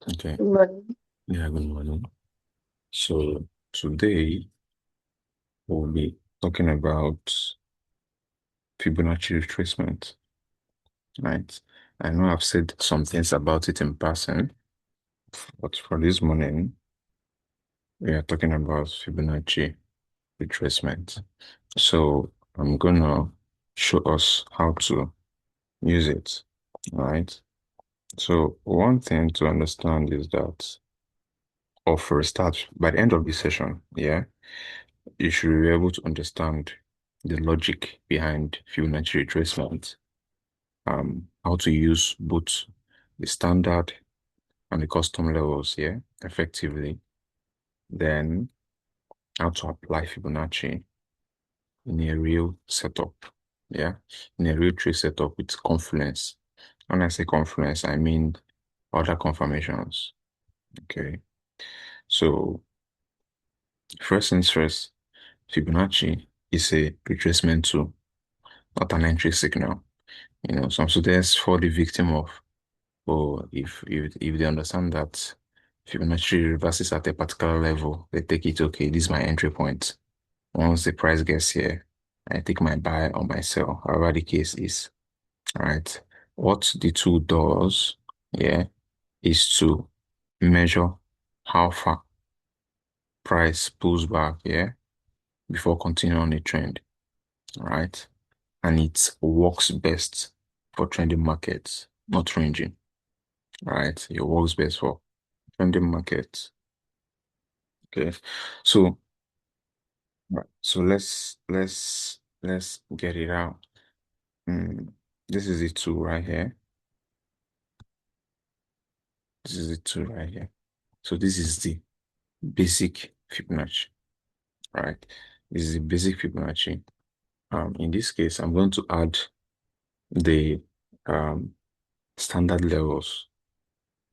Okay. Good morning. Yeah, good morning. So today we'll be talking about Fibonacci retracement, right? I know I've said some things about it in passing, but for this morning, we are talking about Fibonacci retracement. So I'm gonna show us how to use it, right? So one thing to understand is that, or for a start, by the end of this session, yeah, you should be able to understand the logic behind Fibonacci retracement, how to use both the standard and the custom levels here effectively, then how to apply Fibonacci in a real setup, yeah, in a real tree setup with confluence. When I say confluence, I mean other confirmations, okay? So first things first, Fibonacci is a retracement tool, not an entry signal. Some students fall the victim of, or if they understand that Fibonacci reverses at a particular level, they take it, okay, this is my entry point. Once the price gets here, I take my buy or my sell, however the case is. All right. What the tool does, yeah, is to measure how far price pulls back, yeah, before continuing on the trend. All right. And it works best for trending markets, not ranging. Right? It works best for trending markets. Okay. So right. So let's get it out. Mm, this is the tool right here. This is the tool right here. So this is the basic Fibonacci, right? This is the basic Fibonacci. In this case, I'm going to add the um standard levels.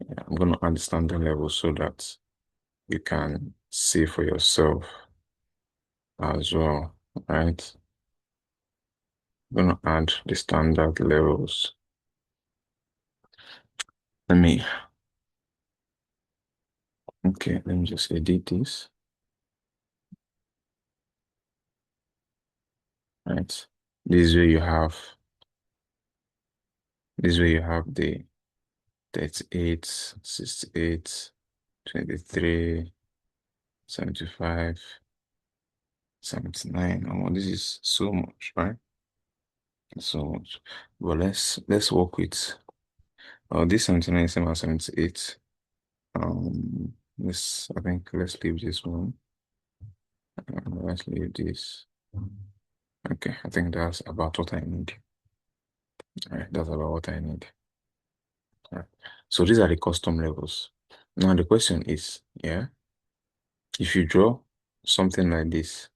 Yeah, I'm going to add the standard levels so that you can see for yourself as well, right? I'm gonna add the standard levels. Let me, okay, let me just edit this, right? This way you have, this way you have the 38, 68, 23, 75, 79. Oh, this is so much, right? So much. But let's work with this 79 is same as 78. I think let's leave this one. Let's leave this. Okay, I think that's about what I need. All right, that's about what I need. All right. So these are the custom levels. Now the question is, yeah, if you draw something like this,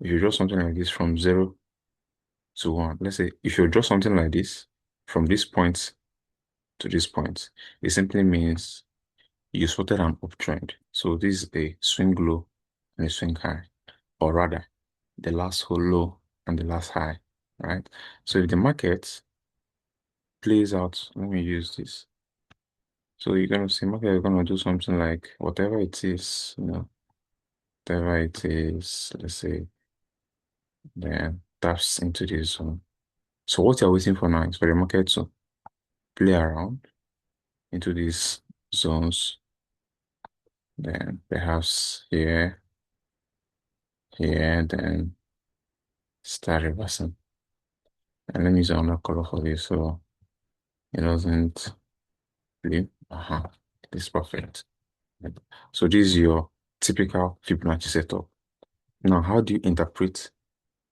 if you draw something like this from 0 to 1, let's say if you draw something like this from this point to this point, it simply means you spotted an uptrend. So this is a swing low and a swing high, or rather, the last whole low and the last high, right? So if the market plays out, let me use this. So you're gonna see market is gonna do something like whatever it is, whatever it is, let's say, then taps into this zone. So what you're waiting for now is for the market to play around into these zones, then perhaps here, here, then start reversing. And let me use another color for this so it doesn't leave. This is perfect. So this is your typical Fibonacci setup. Now, how do you interpret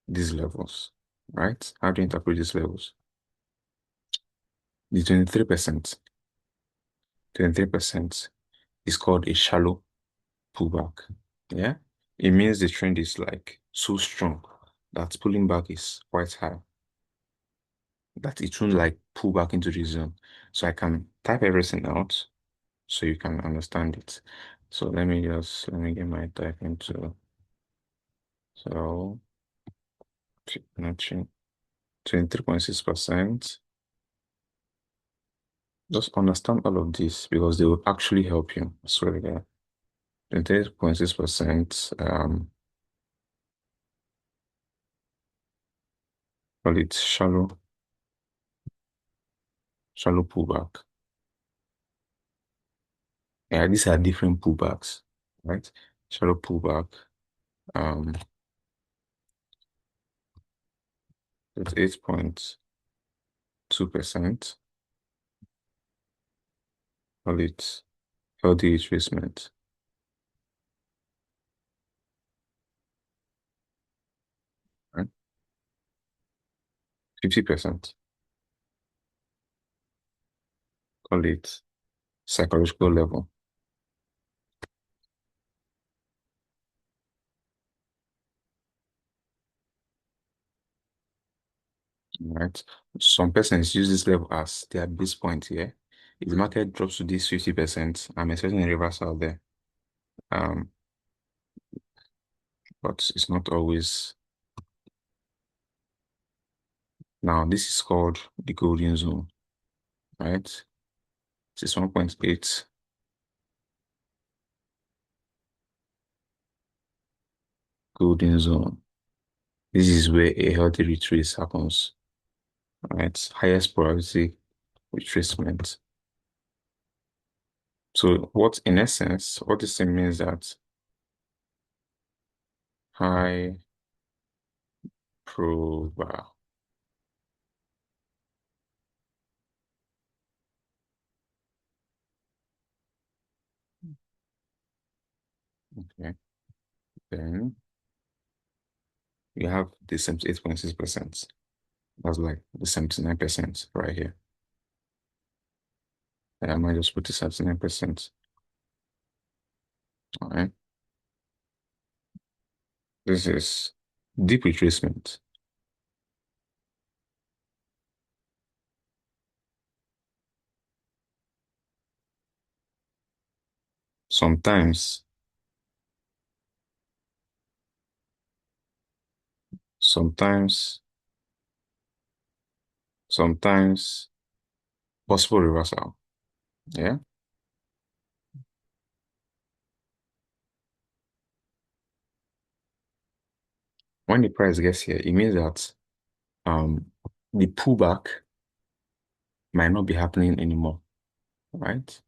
these levels, right? How do you interpret these levels? The 23% is called a shallow pullback. Yeah. It means the trend is like so strong that pulling back is quite high, that it won't like pull back into the zone. So I can type everything out so you can understand it. So let me get my type into, so Fibonacci 23.6%. Just understand all of this because they will actually help you. I swear to God. 28.6%, call it shallow pullback. Yeah, these are different pullbacks, right? Shallow pullback, um, 8.2%, call it healthy retracement, right? 50%, call it psychological level, right? Some persons use this level as their base point here. If the market drops to this 50%, I'm expecting a reversal there. Um, but it's not always. Now, this is called the golden zone, right? This is 1.8 golden zone. This is where a healthy retrace happens, right? Highest probability retracement. So what, in essence, what this thing means that high probability. Okay. Then you have the 78.6%. That's like the 79% right here. And I might just put the 79%. All right. This is deep retracement. Sometimes, sometimes, sometimes possible reversal. Yeah. When the price gets here, it means that um the pullback might not be happening anymore, right?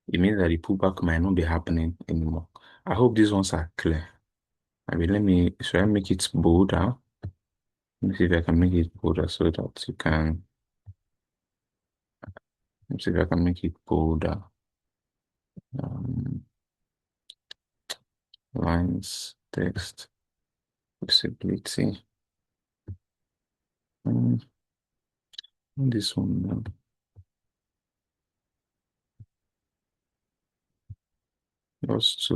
It means that the pullback might not be happening anymore. I hope these ones are clear. I mean, should I make it bolder? Let me see if I can make it bolder so that you can, let me see if I can make it bolder. Um, lines, text, visibility. Um, this one now. Just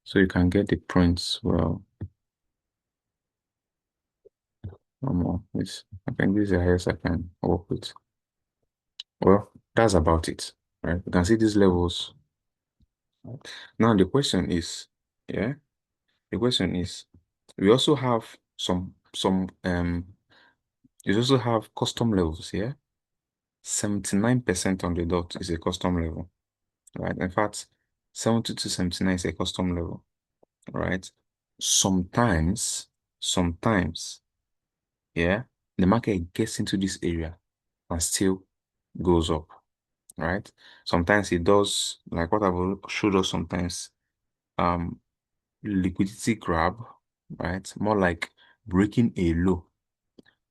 so you can get the prints well. I think this is the highest I can work with. Well, that's about it, right? You can see these levels. Now the question is, yeah, the question is, we also have you also have custom levels here. 79% on the dot is a custom level, right? In fact, 70 to 79 is a custom level, right? Sometimes, sometimes, yeah, the market gets into this area and still goes up, right? Sometimes it does, like what I've showed us sometimes, um, liquidity grab, right? More like breaking a low,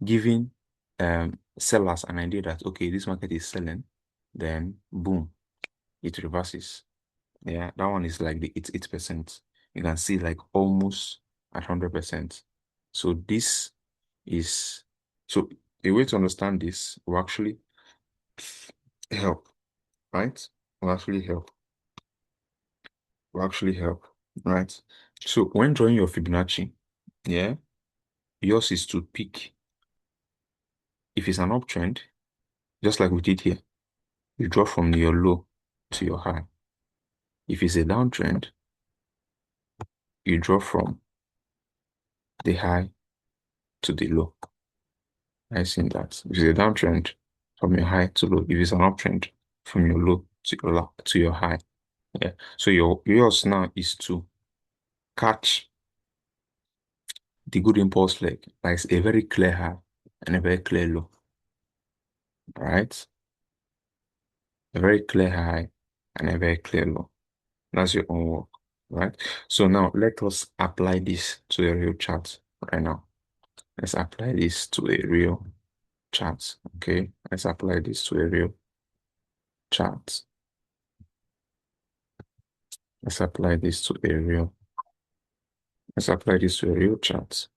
giving sellers an idea that, okay, this market is selling, then boom, it reverses. Yeah, that one is like it's 8%. You can see like almost at 100%. So this is, so a way to understand this will actually help, right? Will actually help. Will actually help, right? So when drawing your Fibonacci, yeah, yours is to pick, if it's an uptrend, just like we did here, you draw from your low to your high. If it's a downtrend, you draw from the high to the low. I seen that. If it's a downtrend, from your high to low. If it's an uptrend, from your low to your high. Yeah. So yours now is to catch the good impulse leg, like a very clear high and a very clear low. Right? A very clear high and a very clear low. That's your own work, right? So now let us apply this to a real chart right now. Let's apply this to a real chart. Okay. Let's apply this to a real chart. Let's apply this to a real. Let's apply this to a real chart.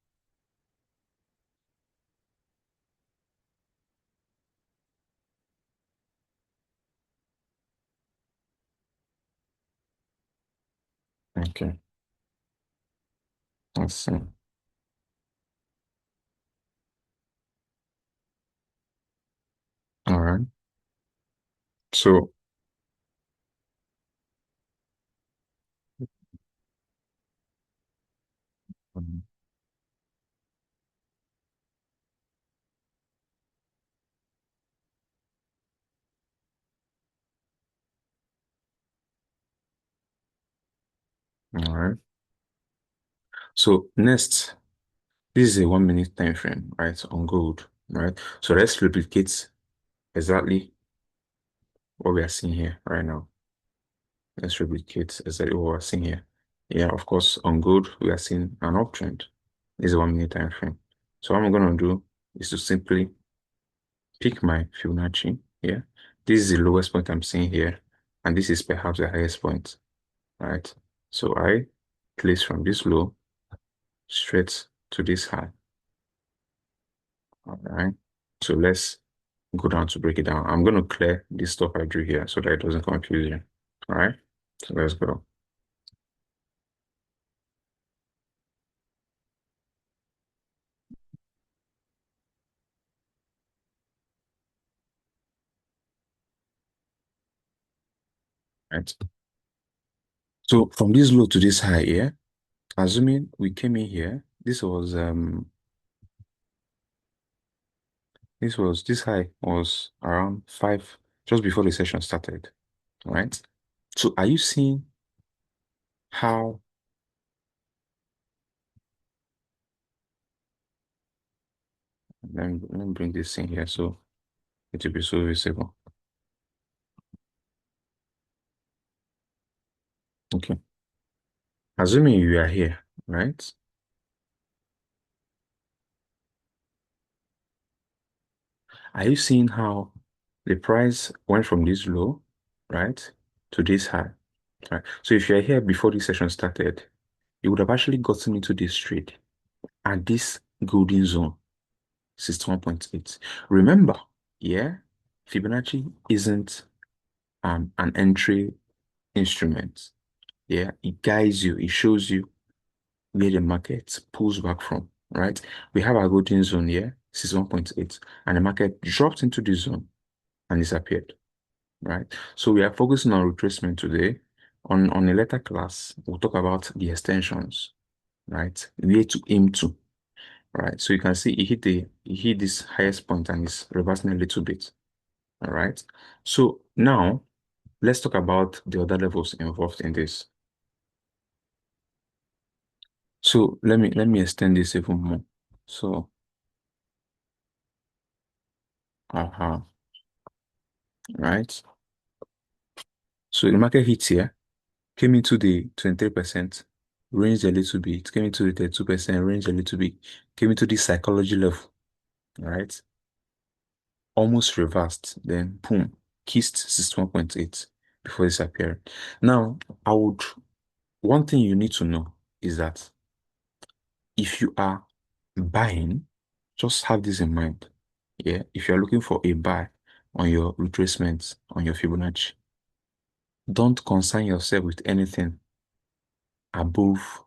Okay. Let's see. All right. So, um, all right. So next, this is a 1 minute time frame, right? On gold, right? So let's replicate exactly what we are seeing here right now. Let's replicate exactly what we're seeing here. Yeah, of course, on gold, we are seeing an uptrend. This is a 1 minute time frame. So what I'm going to do is to simply pick my Fibonacci here. This is the lowest point I'm seeing here, and this is perhaps the highest point, right? So I place from this low straight to this high. All right. So let's go down to break it down. I'm going to clear this stuff I drew here so that it doesn't confuse you. All right. So let's go. Right. So from this low to this high here, assuming we came in here, this high was around 5 just before the session started, right? So are you seeing how let me bring this in here so it will be so visible. Okay. Assuming you are here, right? Are you seeing how the price went from this low, right, to this high? Right. So if you're here before this session started, you would have actually gotten into this trade at this golden zone, 61.8. Remember, yeah, Fibonacci isn't an entry instrument. Yeah, it guides you, it shows you where the market pulls back from, right? We have our golden zone here, 61.8, and the market dropped into this zone and disappeared, right? So we are focusing on retracement today. On a later class, we'll talk about the extensions, right? Where to aim to, right? So you can see he hit this highest point and is reversing a little bit, all right? So now let's talk about the other levels involved in this. So let me extend this even more. So, right? So the market hits here, came into the 23%, ranged a little bit, came into the 32%, ranged a little bit, came into the psychology level, right? Almost reversed, then boom, kissed 61.8 before disappearing. Now, one thing you need to know is that if you are buying, just have this in mind. Yeah, if you're looking for a buy on your retracements, on your Fibonacci, don't concern yourself with anything above.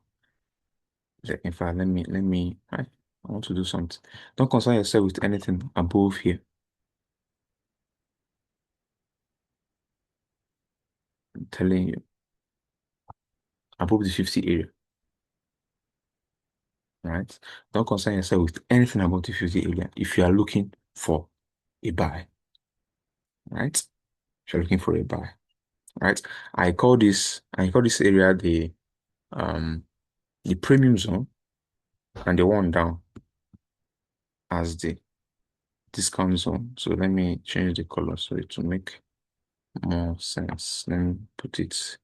In fact, I want to do something. Don't concern yourself with anything above here. I'm telling you, above the 50 area, right? Don't concern yourself with anything above the 50 area if you are looking for a buy. right? If you're looking for a buy, right? I call this area the premium zone and the one down as the discount zone. So let me change the color so it will make more sense. Let me put it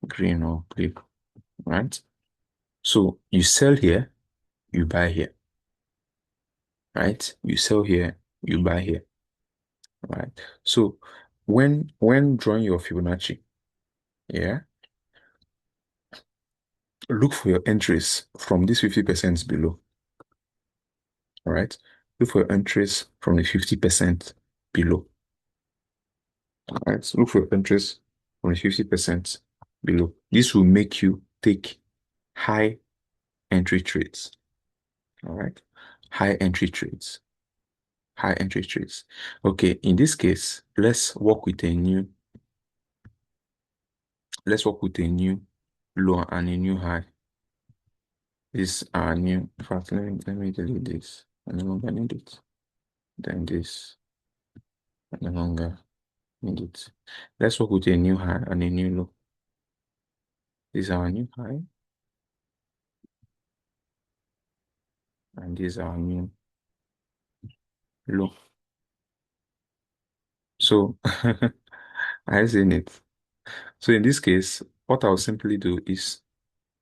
green or blue, right? So you sell here, you buy here, right? You sell here, you buy here, right? So when drawing your Fibonacci, yeah, look for your entries from this 50% below, right? Look for your entries from the 50% below, right? So look for your entries from the 50% below. This will make you take high entry trades, all right? High entry trades, high entry trades. Okay, in this case, let's work with a new low and a new high. This are new. In fact, let me delete this. I no longer need it. Then this, I no longer need it. Let's work with a new high and a new low. This is our new high, and this is our new low. So I seen it. So in this case, what I'll simply do is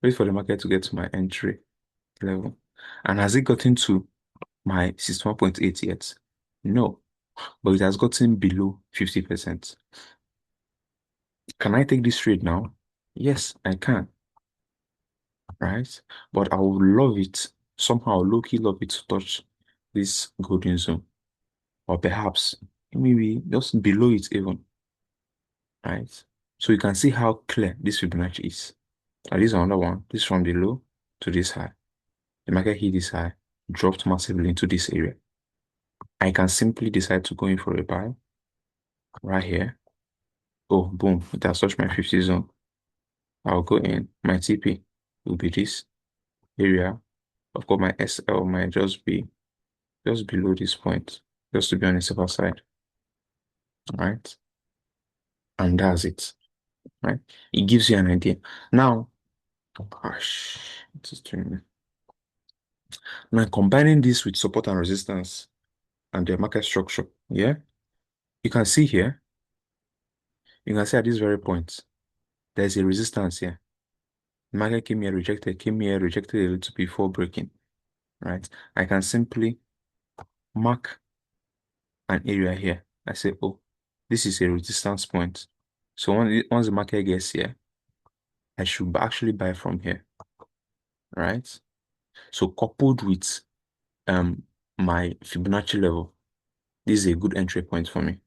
wait for the market to get to my entry level. And has it gotten to my 61.8 yet? No, but it has gotten below 50%. Can I take this trade now? Yes, I can, right? But I would love it, somehow low-key love it to touch this golden zone, or perhaps maybe just below it even, right? So you can see how clear this Fibonacci is. This is another one. This from the low to this high. The market hit this high, dropped massively into this area. I can simply decide to go in for a buy right here. Oh, boom, it has touched my 50 zone. I'll go in. My TP will be this area. Of course, my SL might just be just below this point, just to be on the safer side, right? And that's it, right? It gives you an idea. Now, gosh, it is doing me. Now combining this with support and resistance and the market structure, yeah, you can see here, you can see at this very point, there's a resistance here. The market came here, rejected a little before breaking, right? I can simply mark an area here. I say, oh, this is a resistance point. So once the market gets here, I should actually buy from here, right? So coupled with um my Fibonacci level, this is a good entry point for me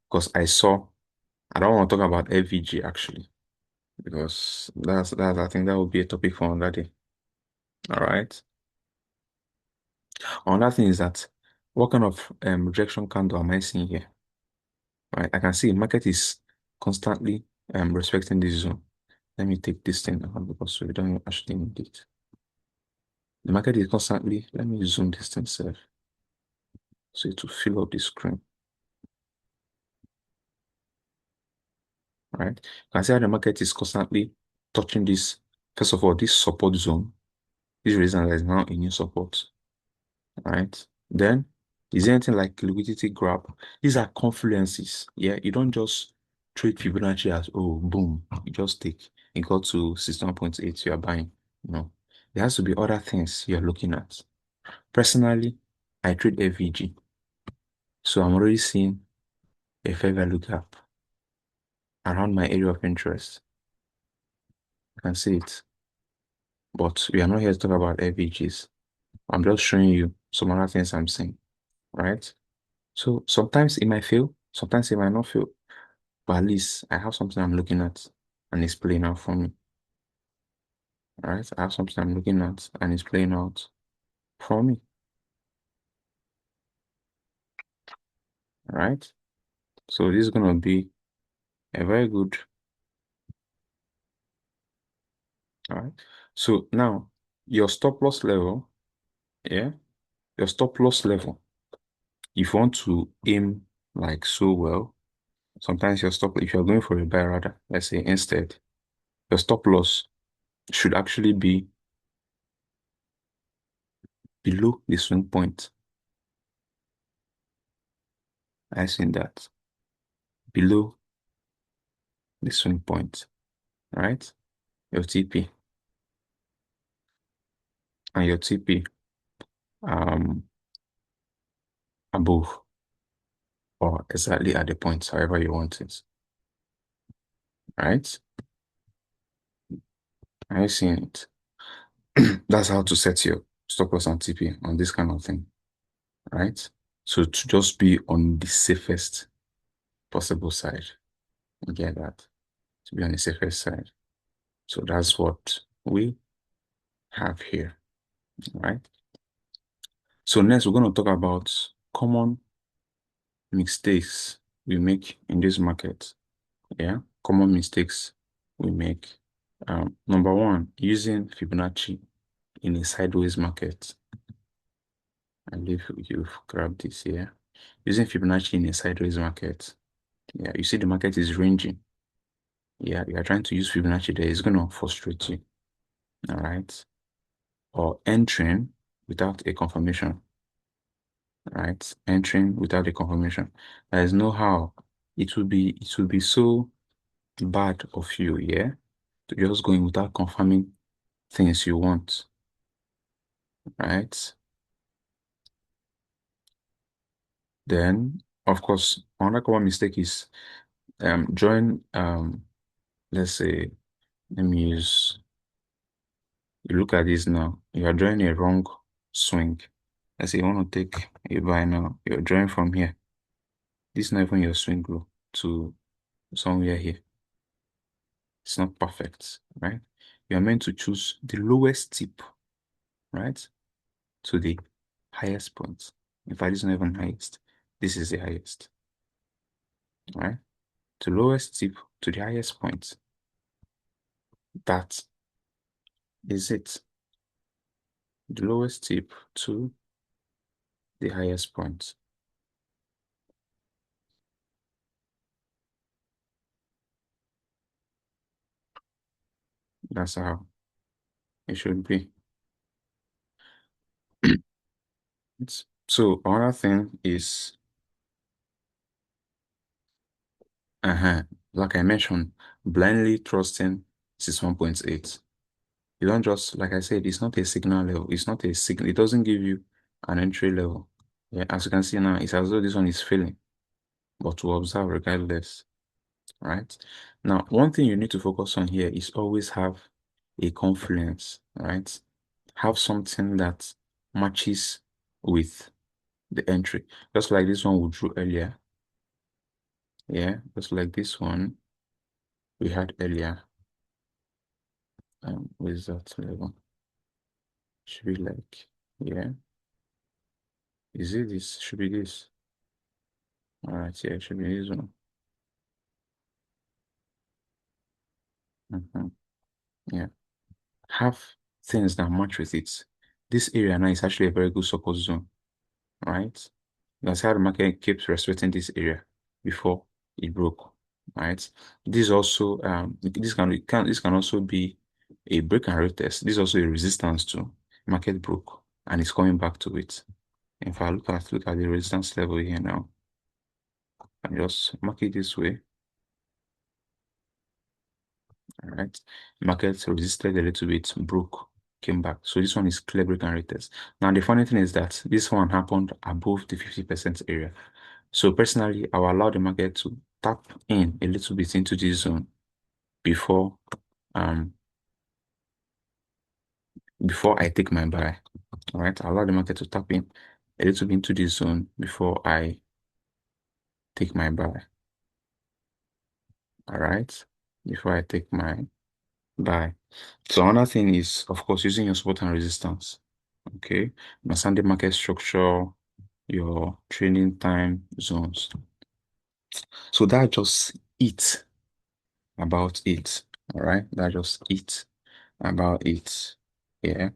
because I don't want to talk about FVG actually because that's I think that would be a topic for another day. All right. Another thing is that what kind of rejection candle am I seeing here? Right, I can see market is constantly respecting this zone. Let me take this thing out because we don't actually need it. The market is constantly, let me zoom this thing self so it will fill up the screen. Right? You can see how the market is constantly touching this, first of all, this support zone. This reason there is now a new support. Right? Then, is there anything like liquidity grab? These are confluences. Yeah, you don't just trade Fibonacci as, oh, boom, you just take. You go to 61.8, you are buying. No, there has to be other things you're looking at. Personally, I trade FVG. So I'm already seeing a fair value gap around my area of interest. You can see it. But we are not here to talk about FVGs. I'm just showing you some other things I'm seeing, right? So sometimes it might fail, sometimes it might not fail, but at least I have something I'm looking at and it's playing out for me, right? I have something I'm looking at and it's playing out for me, right? So this is going to be a very good, all right? So now your stop loss level, yeah, your stop loss level, if you want to aim like so well. Sometimes your stop, if you're going for a buy rather, let's say instead, your stop loss should actually be below the swing point. I seen that below the swing point, right? Your TP and your TP um above or exactly at the point, however you want it, right? Are you seeing it? That's how to set your stop loss and TP on this kind of thing, right? So to just be on the safest possible side, you get that? To be on the safest side. So that's what we have here, right? So next we're going to talk about common mistakes we make in this market. Yeah, common mistakes we make. Number one, using Fibonacci in a sideways market. I believe you've grabbed this here. Using Fibonacci in a sideways market. Yeah, you see the market is ranging. Yeah, you are trying to use Fibonacci there. It's going to frustrate you. All right. Or entering without a confirmation. Right? Entering without a confirmation. There is no how. It will be so bad of you, yeah, to just going without confirming things you want, right? Then, of course, another common mistake is join let's say, let me use, you look at this now, you are drawing a wrong swing. Let's say you want to take a buy now, you're drawing from here. This is not even your swing low to somewhere here. It's not perfect, right? You are meant to choose the lowest tip, right, to the highest point. In fact, it's not even highest. This is the highest, right? The lowest tip to the highest point. That is it. The lowest tip to the highest point. That's how it should be. So another thing is, like I mentioned, blindly trusting 61.8. You don't just, like I said, it's not a signal level. It's not a signal. It doesn't give you an entry level. Yeah, as you can see now, it's as though this one is failing, but we'll observe regardless, right? Now, one thing you need to focus on here is always have a confluence, right? Have something that matches with the entry. Just like this one we drew earlier. Yeah, just like this one we had earlier. With that level? Should be like, yeah. Is it this? Should be this. All right, yeah, it should be this one. Yeah. Have things that match with it. This area now is actually a very good support zone, right? That's how the market keeps respecting this area before it broke, right? This also this can also be a break and retest. This is also a resistance to market broke and it's coming back to it. If I look at the resistance level here now, and just mark it this way. All right. Market resisted a little bit, broke, came back. So this one is clear break and retest. Now the funny thing is that this one happened above the 50% area. So personally, I will allow the market to tap in a little bit into this zone before um before I take my buy. All right. I allow the market to tap in a little bit into this zone before I take my buy. All right. Before I take my buy. So another thing is, of course, using your support and resistance. Okay. Understand the market structure, your trading time zones. So that just it about it. All right. That just it about it. Yeah.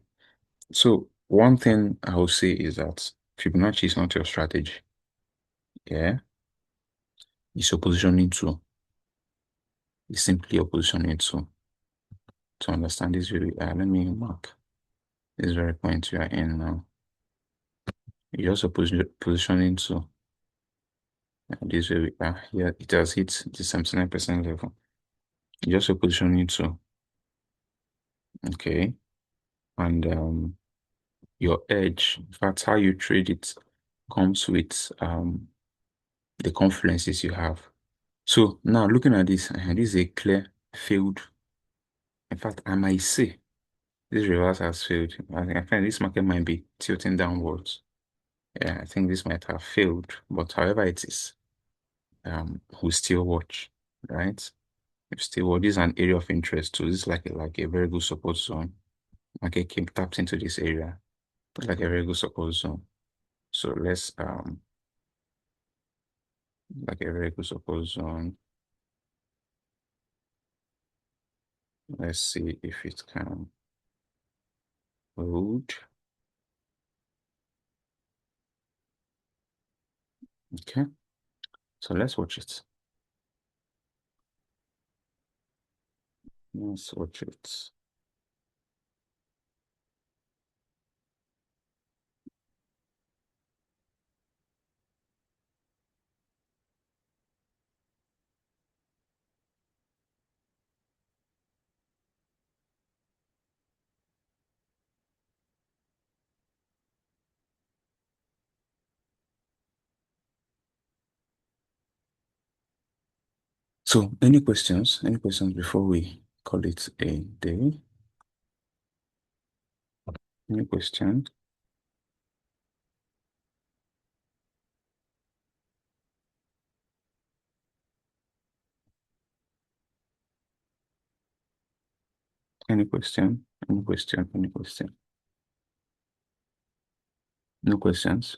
So one thing I will say is that Fibonacci is not your strategy. Yeah. is your positioning tool. It's simply your positioning tool. To understand this very, let me mark this very point you are in now. You also positioning tool. This way we are here. It has hit the 79% level. You also positioning tool. Okay. And your edge, in fact, how you trade it comes with the confluences you have. So now looking at this, this is a clear failed. In fact, I might say this reverse has failed. I find this market might be tilting downwards. Yeah, I think this might have failed, but however it is, we'll still watch, right? If still watch, this is an area of interest too. This is like a very good support zone. Market came tapped into this area, like a very good support zone. So let's like a very good support zone. Let's see if it can hold. Okay, so let's watch it. Let's watch it. So, any questions? Any questions before we call it a day? Any questions? Any question? Any question? Any question? No questions?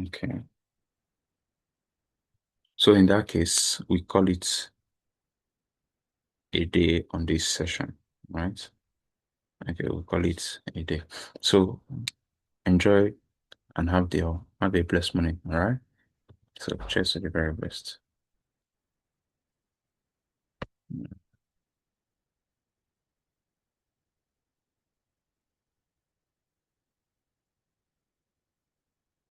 Okay. So in that case, we call it a day on this session, right? Okay, we call it a day. So enjoy and have a blessed morning, all right? So cheers to the very best.